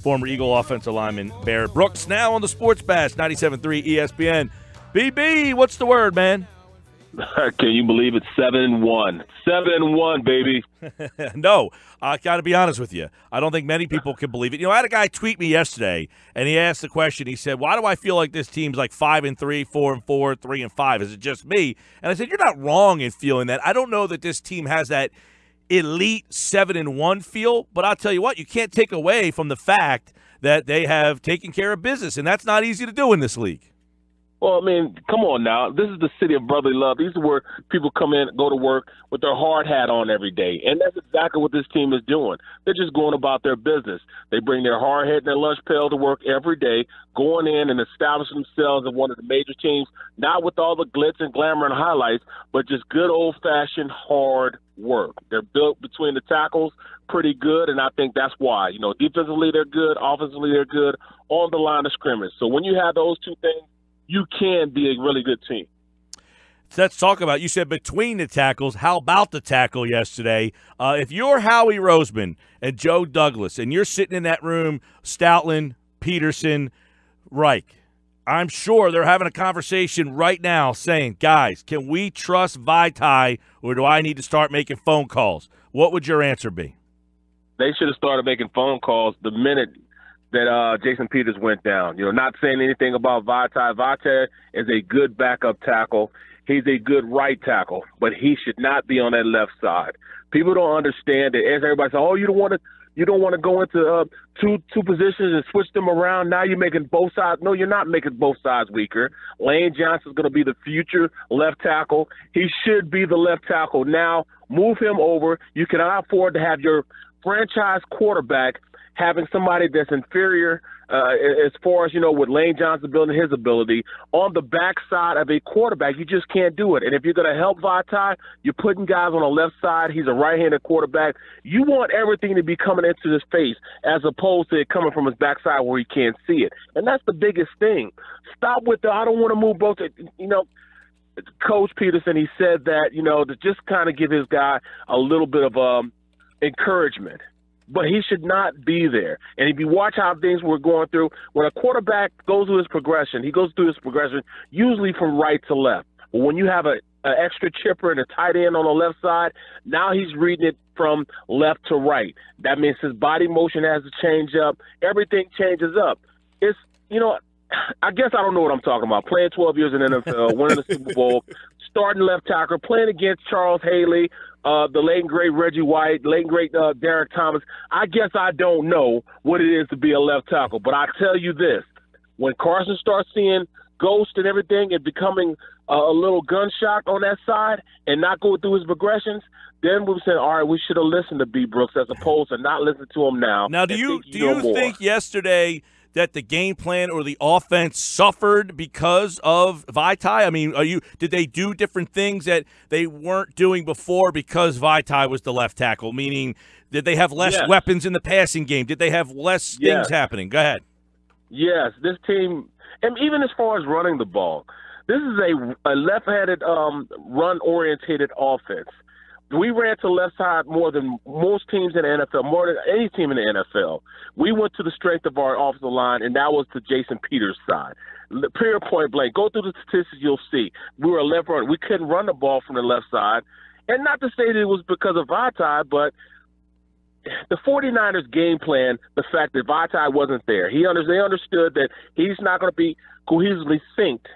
former Eagle offensive lineman Barrett Brooks, now on the Sports Bash, 97.3 ESPN. BB, what's the word, man? Can you believe it? 7-1. 7-1, baby. No, I got to be honest with you. I don't think many people can believe it. I had a guy tweet me yesterday, and he asked the question. He said, why do I feel like this team's like 5-3, 4-4, 3-5? Is it just me? And I said, you're not wrong in feeling that. I don't know that this team has that elite 7-1 feel, but I'll tell you what, you can't take away from the fact that they have taken care of business, and that's not easy to do in this league. Well, I mean, come on now. This is the city of brotherly love. These are where people come in, go to work with their hard hat on every day. And that's exactly what this team is doing. They're just going about their business. They bring their hard hat and their lunch pail to work every day, going in and establishing themselves as one of the major teams, not with all the glitz and glamour and highlights, but just good old-fashioned hard work. They're built between the tackles pretty good, and I think that's why. Defensively they're good, offensively they're good, on the line of scrimmage. So when you have those two things, you can be a really good team. So let's talk about, you said between the tackles. How about the tackle yesterday? If you're Howie Roseman and Joe Douglas and you're sitting in that room, Stoutland, Peterson, Reich, I'm sure they're having a conversation right now saying, guys, can we trust Vaitai or do I need to start making phone calls? What would your answer be? They should have started making phone calls the minute that Jason Peters went down. Not saying anything about Vaitai. Vaitai is a good backup tackle. He's a good right tackle, but he should not be on that left side. People don't understand it. As everybody says, you don't want to go into two positions and switch them around. Now you're making both sides. No, you're not making both sides weaker. Lane Johnson's going to be the future left tackle. He should be the left tackle. Now move him over. You cannot afford to have your franchise quarterback having somebody that's inferior as far as, with Lane Johnson building his ability on the backside of a quarterback. You just can't do it. And if you're going to help Vaitai, you're putting guys on the left side. He's a right-handed quarterback. You want everything to be coming into his face as opposed to it coming from his backside where he can't see it. And that's the biggest thing. Stop with I don't want to move both. Coach Peterson, he said that, to just kind of give his guy a little bit of encouragement. But he should not be there. And if you watch how things were going through, when a quarterback goes through his progression, he goes through his progression usually from right to left. But when you have an extra chipper and a tight end on the left side, now he's reading it from left to right. That means his body motion has to change up. Everything changes up. It's, I guess I don't know what I'm talking about. Playing 12 years in the NFL, winning the Super Bowl, starting left tackle, playing against Charles Haley, the late and great Reggie White, late and great Derek Thomas. I guess I don't know what it is to be a left tackle, but I tell you this: when Carson starts seeing ghosts and everything and becoming a little gun shock on that side and not going through his progressions, then we're saying, all right, we should have listened to B. Brooks as opposed to not listening to him now. Now, do you think yesterday that the game plan or the offense suffered because of Vaitai? I mean, did they do different things that they weren't doing before because Vaitai was the left tackle? Meaning, did they have less weapons in the passing game? Did they have less things happening? Go ahead. Yes, this team, and even as far as running the ball, this is a left-handed, run-orientated offense. We ran to the left side more than most teams in the NFL, more than any team in the NFL. We went to the strength of our offensive line, and that was the Jason Peters side. Period, point blank. Go through the statistics, you'll see. We were a left runner. We couldn't run the ball from the left side. And not to say that it was because of Vaitai, but the 49ers game plan, the fact that Vaitai wasn't there, they understood that he's not going to be cohesively synced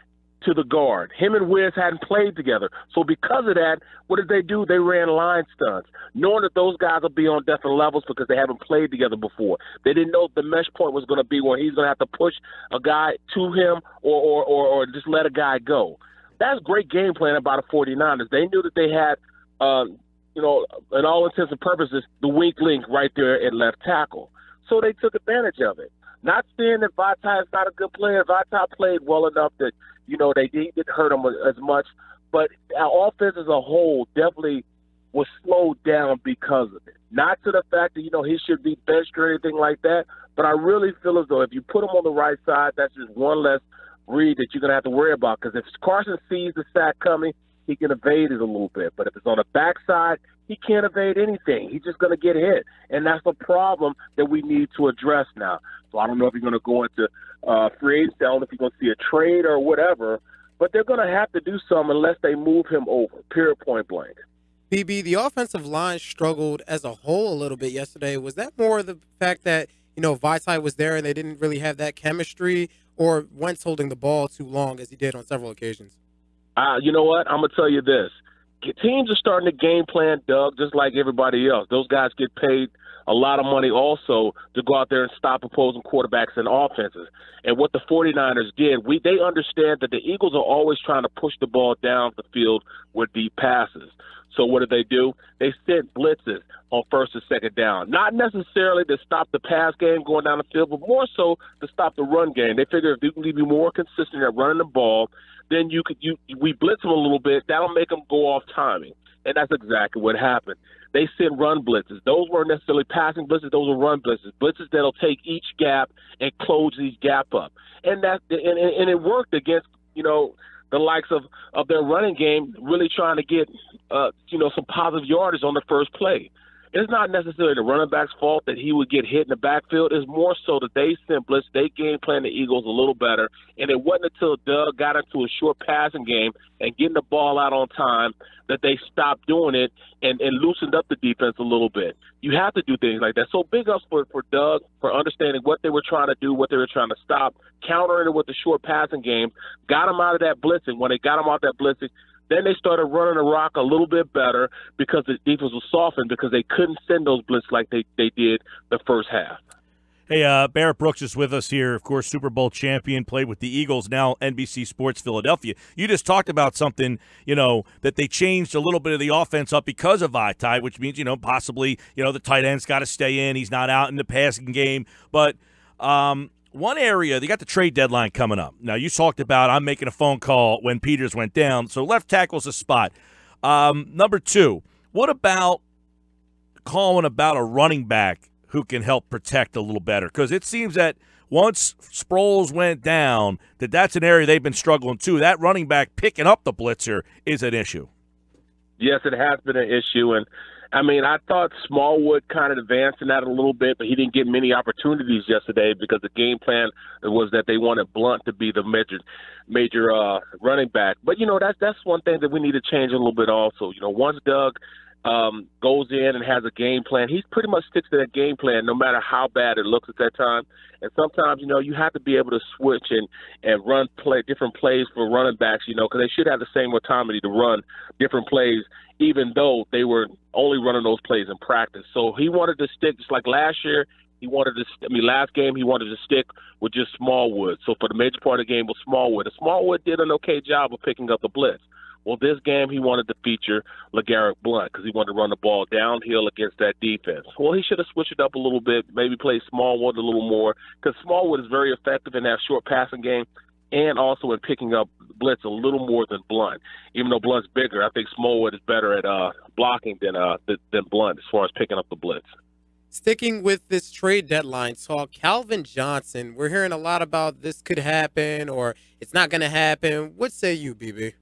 to the guard. Him and Wiz hadn't played together. So because of that, what did they do? They ran line stunts, knowing that those guys will be on different levels because they haven't played together before. They didn't know the mesh point was going to be where he's going to have to push a guy to him or just let a guy go. That's great game plan by the 49ers. They knew that they had, in all intents and purposes, the weak link right there at left tackle. So they took advantage of it. Not saying that Vaitai is not a good player. Vaitai played well enough that, they didn't hurt him as much. But our offense as a whole definitely was slowed down because of it. Not to the fact that, he should be benched or anything like that, but I really feel as though if you put him on the right side, that's just one less read that you're going to have to worry about. Because if Carson sees the sack coming, he can evade it a little bit. But if it's on the backside, he can't evade anything. He's just going to get hit. And that's the problem that we need to address now. So I don't know if he's going to go into free agency. I don't know if you're going to see a trade or whatever, but they're going to have to do something unless they move him over, period, point blank. BB, the offensive line struggled as a whole a little bit yesterday. Was that more the fact that, Vaitai was there and they didn't really have that chemistry, or Wentz holding the ball too long as he did on several occasions? You know what? I'm going to tell you this. Teams are starting to game plan, Doug, just like everybody else. Those guys get paid a lot of money also to go out there and stop opposing quarterbacks and offenses. And what the 49ers did, they understand that the Eagles are always trying to push the ball down the field with deep passes. So what do? They sent blitzes on first and second down, not necessarily to stop the pass game going down the field, but more so to stop the run game. They figure if you can be more consistent at running the ball, then we blitz them a little bit. That'll make them go off timing, and that's exactly what happened. They sent run blitzes. Those weren't necessarily passing blitzes; those were run blitzes. Blitzes that'll take each gap and close each gap up, and it worked against the likes of their running game, really trying to get some positive yardage on the first play. It's not necessarily the running back's fault that he would get hit in the backfield. It's more so that they sent blitz, they game plan the Eagles a little better, and it wasn't until Doug got into a short passing game and getting the ball out on time that they stopped doing it and loosened up the defense a little bit. You have to do things like that. So big ups for Doug for understanding what they were trying to do, what they were trying to stop, countering it with the short passing game, got him out of that blitzing. When they got him out of that blitzing, then they started running the rock a little bit better because the defense was softened because they couldn't send those blitz like they did the first half. Hey, Barrett Brooks is with us here, of course, Super Bowl champion, played with the Eagles, now NBC Sports Philadelphia. You just talked about something, that they changed a little bit of the offense up because of Vaitai, which means, possibly, the tight end's got to stay in. He's not out in the passing game. But one area, they got the trade deadline coming up. Now, you talked about I'm making a phone call when Peters went down, so left tackle's a spot. Number two, what about calling about a running back who can help protect a little better? Because it seems that once Sproles went down, that's an area they've been struggling too. That running back picking up the blitzer is an issue. Yes, it has been an issue, and I thought Smallwood kind of advanced in that a little bit, but he didn't get many opportunities yesterday because the game plan was that they wanted Blunt to be the major running back. But, that's one thing that we need to change a little bit also. Once Doug goes in and has a game plan, he pretty much sticks to that game plan no matter how bad it looks at that time. And sometimes, you have to be able to switch and run different plays for running backs, because they should have the same autonomy to run different plays, even though they were only running those plays in practice. So he wanted to stick, just like last year, last game he wanted to stick with just Smallwood. So for the major part of the game was Smallwood. And Smallwood did an okay job of picking up the blitz. Well, this game he wanted to feature LeGarrette Blount because he wanted to run the ball downhill against that defense. Well, he should have switched it up a little bit, maybe play Smallwood a little more, because Smallwood is very effective in that short passing game and also in picking up blitz a little more than Blount. Even though Blunt's bigger, I think Smallwood is better at blocking than Blount as far as picking up the blitz. Sticking with this trade deadline talk, Calvin Johnson, we're hearing a lot about this could happen or it's not going to happen. What say you, BB?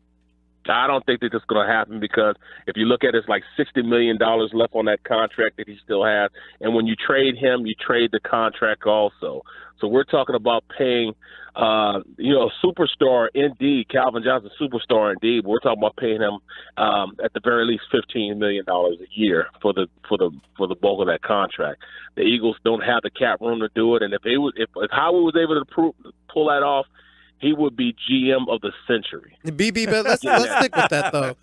I don't think that it's going to happen because if you look at it, it's like $60 million left on that contract that he still has. And when you trade him, you trade the contract also. So we're talking about paying, superstar indeed, Calvin Johnson, superstar indeed. But we're talking about paying him at the very least $15 million a year for the bulk of that contract. The Eagles don't have the cap room to do it. And if Howard was able to pull that off, he would be GM of the century. BB, but let's stick with that, though.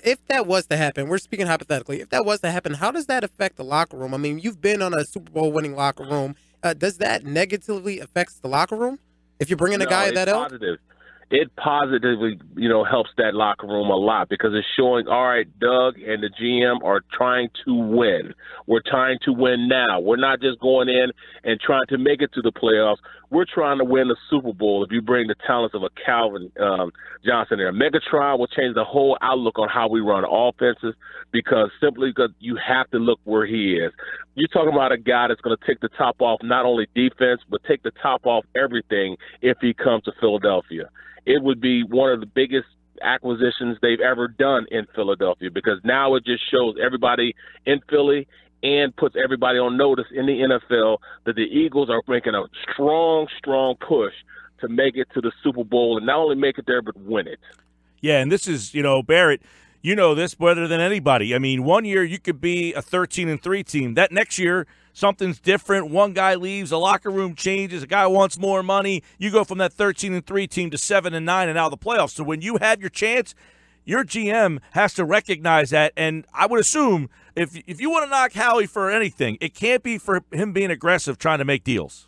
If that was to happen, we're speaking hypothetically, if that was to happen, how does that affect the locker room? I mean, you've been on a Super Bowl winning locker room. Does that negatively affect the locker room if you're bringing a guy that else? It positively, helps that locker room a lot because it's showing, all right, Doug and the GM are trying to win. We're trying to win now. We're not just going in and trying to make it to the playoffs. We're trying to win the Super Bowl if you bring the talents of a Calvin Johnson there. Megatron will change the whole outlook on how we run offenses because you have to look where he is. You're talking about a guy that's going to take the top off not only defense, but take the top off everything if he comes to Philadelphia. It would be one of the biggest acquisitions they've ever done in Philadelphia because now it just shows everybody in Philly and puts everybody on notice in the NFL that the Eagles are making a strong, strong push to make it to the Super Bowl, and not only make it there but win it. Yeah, and this is, Barrett, you know this better than anybody. I mean, one year you could be a 13-3 team. That next year, something's different. One guy leaves, the locker room changes, a guy wants more money. You go from that 13-3 team to 7-9 and out of the playoffs. So when you have your chance, your GM has to recognize that. And I would assume if you want to knock Howie for anything, it can't be for him being aggressive trying to make deals.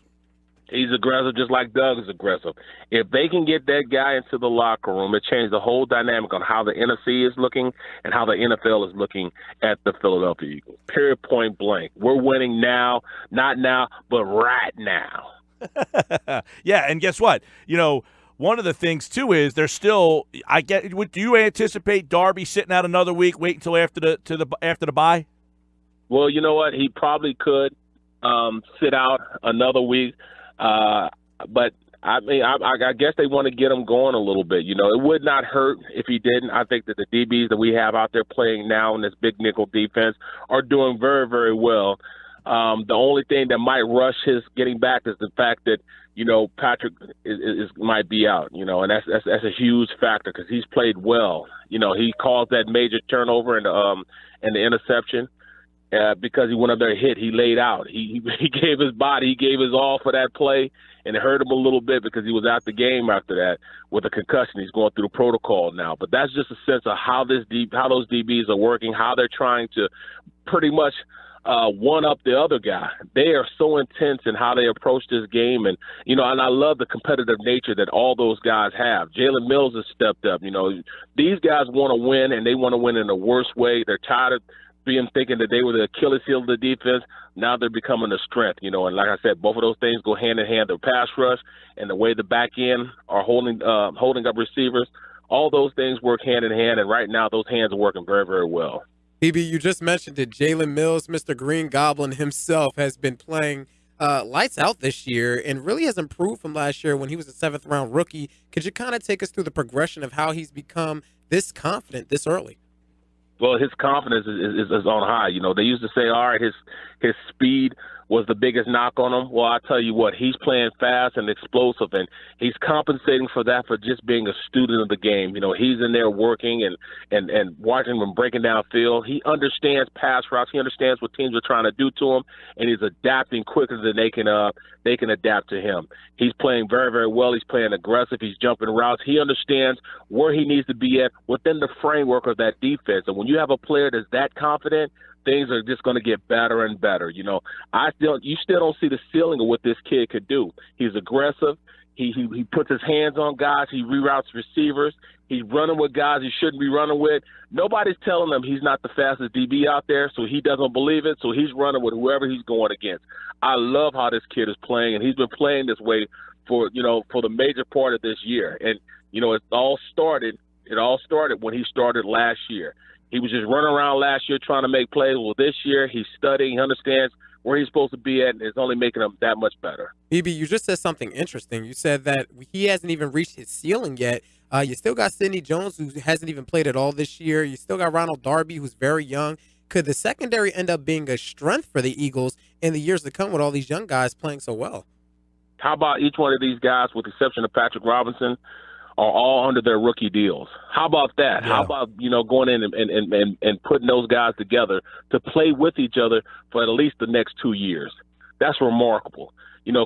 He's aggressive just like Doug is aggressive. If they can get that guy into the locker room, it changes the whole dynamic on how the NFC is looking and how the NFL is looking at the Philadelphia Eagles. Period, point blank. We're winning now, not now, but right now. Yeah, and guess what? One of the things, too, is there's still – do you anticipate Darby sitting out another week, wait until after the bye? Well, you know what? He probably could sit out another week. But I mean, I guess they want to get him going a little bit. It would not hurt if he didn't. I think that the DBs that we have out there playing now in this big nickel defense are doing very, very well. The only thing that might rush his getting back is the fact that Patrick is might be out. And that's a huge factor because he's played well. He caused that major turnover and the interception. Because he went up there and hit, he laid out. He gave his body, he gave his all for that play, and it hurt him a little bit because he was out the game after that with a concussion. He's going through the protocol now. But that's just a sense of how those DBs are working, how they're trying to pretty much one up the other guy. They are so intense in how they approach this game, and and I love the competitive nature that all those guys have. Jalen Mills has stepped up. These guys want to win, and they want to win in the worst way. They're tired of thinking that they were the Achilles heel of the defense. Now they're becoming the strength, and like I said, both of those things go hand in hand. The pass rush and the way the back end are holding up receivers, all those things work hand in hand, and right now those hands are working very, very well. BB, you just mentioned it. Jalen Mills, Mr. Green Goblin himself, has been playing lights out this year and really has improved from last year when he was a 7th-round rookie. Could you kind of take us through the progression of how he's become this confident this early? Well, his confidence is on high. They used to say, all right, his speed was the biggest knock on him. Well, I tell you what, he's playing fast and explosive, and he's compensating for that for just being a student of the game. He's in there working and watching him breaking down field. He understands pass routes. He understands what teams are trying to do to him, and he's adapting quicker than they can adapt to him. He's playing very, very well. He's playing aggressive. He's jumping routes. He understands where he needs to be at within the framework of that defense. And when you have a player that's that confident, things are just going to get better and better. You still don't see the ceiling of what this kid could do. He's aggressive. He puts his hands on guys. He reroutes receivers. He's running with guys he shouldn't be running with. Nobody's telling him he's not the fastest DB out there, so he doesn't believe it. So he's running with whoever he's going against. I love how this kid is playing, and he's been playing this way for the major part of this year. And it all started when he started last year. He was just running around last year trying to make plays. Well, this year he's studying. He understands where he's supposed to be at, and it's only making him that much better. BB, you just said something interesting. You said that he hasn't even reached his ceiling yet. You still got Sidney Jones, who hasn't even played at all this year. You still got Ronald Darby, who's very young. Could the secondary end up being a strength for the Eagles in the years to come with all these young guys playing so well? How about each one of these guys, with the exception of Patrick Robinson, are all under their rookie deals? How about that? Yeah. How about going in and putting those guys together to play with each other for at least the next 2 years? That's remarkable.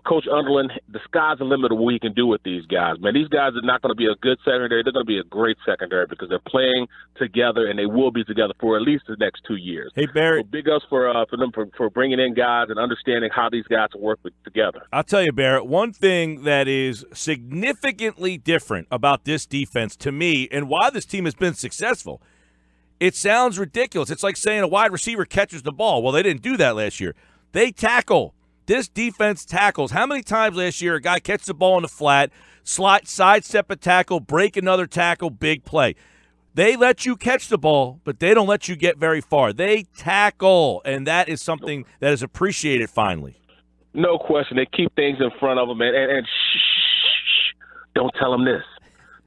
Coach Underland, the sky's the limit of what he can do with these guys. Man, these guys are not going to be a good secondary. They're going to be a great secondary because they're playing together, and they will be together for at least the next 2 years. Hey, Barrett. So big ups for them for bringing in guys and understanding how these guys work together. I'll tell you, Barrett, one thing that is significantly different about this defense to me and why this team has been successful, it sounds ridiculous. It's like saying a wide receiver catches the ball. Well, they didn't do that last year. They tackle. This defense tackles. How many times last year a guy catches the ball in the flat, sidestep a tackle, break another tackle, big play? They let you catch the ball, but they don't let you get very far. They tackle, and that is something that is appreciated finally. No question. They keep things in front of them, and shh, don't tell them this.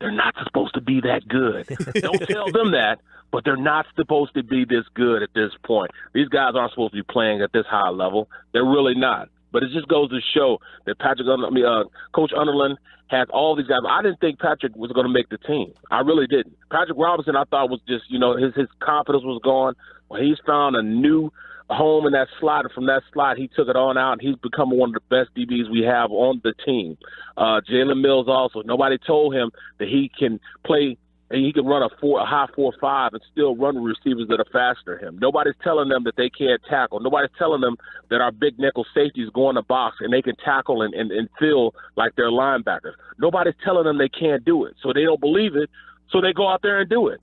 they're not supposed to be that good. Don't tell them that, but they're not supposed to be this good at this point. These guys aren't supposed to be playing at this high level. They're really not. But it just goes to show that Coach Underland has all these guys. I didn't think Patrick was going to make the team. I really didn't. Patrick Robinson, I thought was just, his confidence was gone. Well, he's found a new home in that slot, and from that slot, he took it on out, and he's become one of the best DBs we have on the team. Jalen Mills also. Nobody told him that he can play. He can run a high 4.5 and still run receivers that are faster than him. Nobody's telling them that they can't tackle. Nobody's telling them that our big nickel safeties go in the box and they can tackle and feel like they're linebackers. Nobody's telling them they can't do it. So they don't believe it, so they go out there and do it.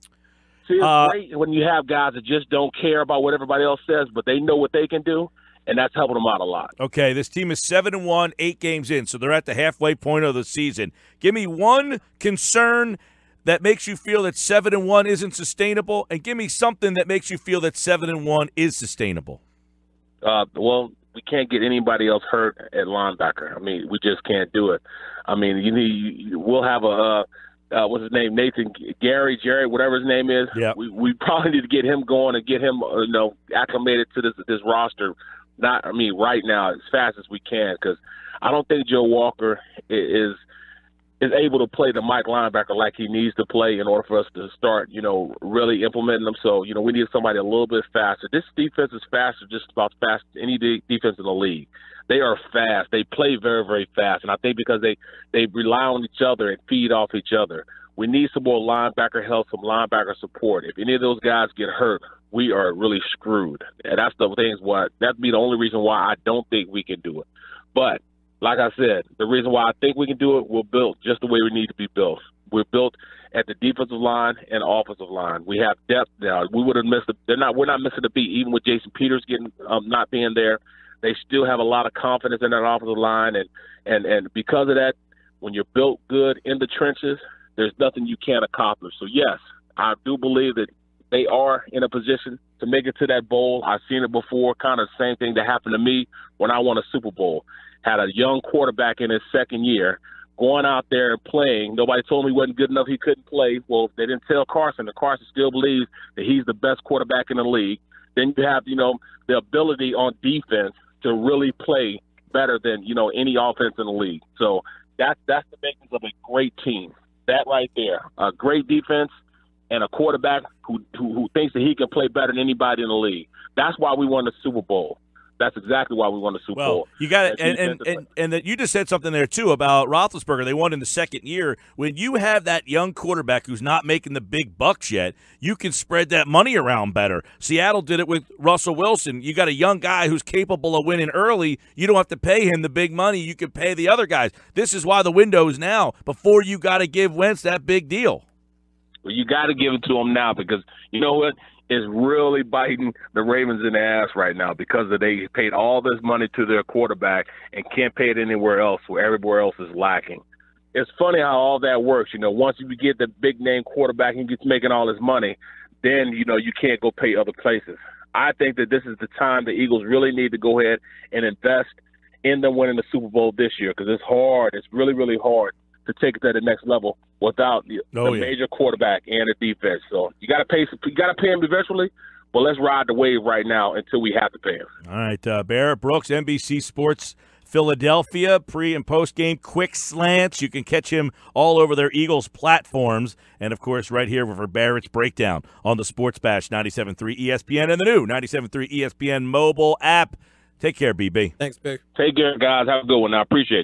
See, it's great when you have guys that just don't care about what everybody else says, but they know what they can do, and that's helping them out a lot. Okay, this team is 7-1, 8 games in, so they're at the halfway point of the season. Give me one concern that makes you feel that 7-1 isn't sustainable, and give me something that makes you feel that 7-1 is sustainable. Well, we can't get anybody else hurt at linebacker. I mean, we just can't do it. I mean, we'll have what's his name, Jerry, whatever his name is. Yeah. We probably need to get him going and get him, acclimated to this roster. Right now, as fast as we can, because I don't think Joe Walker is able to play the Mike linebacker like he needs to play in order for us to start, really implementing them. So, we need somebody a little bit faster. This defense is faster, just about fast as any defense in the league. They are fast. They play very, very fast. And I think because they rely on each other and feed off each other. We need some more linebacker help, some linebacker support. If any of those guys get hurt, we are really screwed. And that's the things that'd be the only reason why I don't think we can do it. But like I said, the reason why I think we can do it, we're built just the way we need to be built. We're built at the defensive line and offensive line. We have depth now. We would have missed. We're not missing a beat, even with Jason Peters not being there. They still have a lot of confidence in that offensive line, and because of that, when you're built good in the trenches, there's nothing you can't accomplish. So yes, I do believe that they are in a position to make it to that bowl. I've seen it before. Kind of the same thing that happened to me when I won a Super Bowl. Had a young quarterback in his second year going out there and playing. Nobody told him he wasn't good enough, he couldn't play. Well, they didn't tell Carson, and Carson still believes that he's the best quarterback in the league. Then you have, the ability on defense to really play better than, any offense in the league. So that's the makings of a great team. That right there, a great defense and a quarterback who thinks that he can play better than anybody in the league. That's why we won the Super Bowl. That's exactly why we won the Super Bowl. You got it, and that you just said something there too about Roethlisberger. They won in the second year. When you have that young quarterback who's not making the big bucks yet, you can spread that money around better. Seattle did it with Russell Wilson. You got a young guy who's capable of winning early. You don't have to pay him the big money. You can pay the other guys. This is why the window is now. Before you got to give Wentz that big deal. Well, you got to give it to him now because you know what? Is really biting the Ravens in the ass right now because they paid all this money to their quarterback and can't pay it anywhere else where everywhere else is lacking. It's funny how all that works. Once you get the big-name quarterback and gets making all his money, then, you can't go pay other places. I think that this is the time the Eagles really need to go ahead and invest in them winning the Super Bowl this year because it's hard. It's really, really hard to take it to the next level without the major quarterback and the defense. So you got to pay him eventually, but let's ride the wave right now until we have to pay him. All right, Barrett Brooks, NBC Sports Philadelphia, pre- and post-game quick slants. You can catch him all over their Eagles platforms. And, of course, right here for Barrett's breakdown on the Sports Bash, 97.3 ESPN and the new 97.3 ESPN mobile app. Take care, BB. Thanks, Big. Take care, guys. Have a good one. I appreciate it.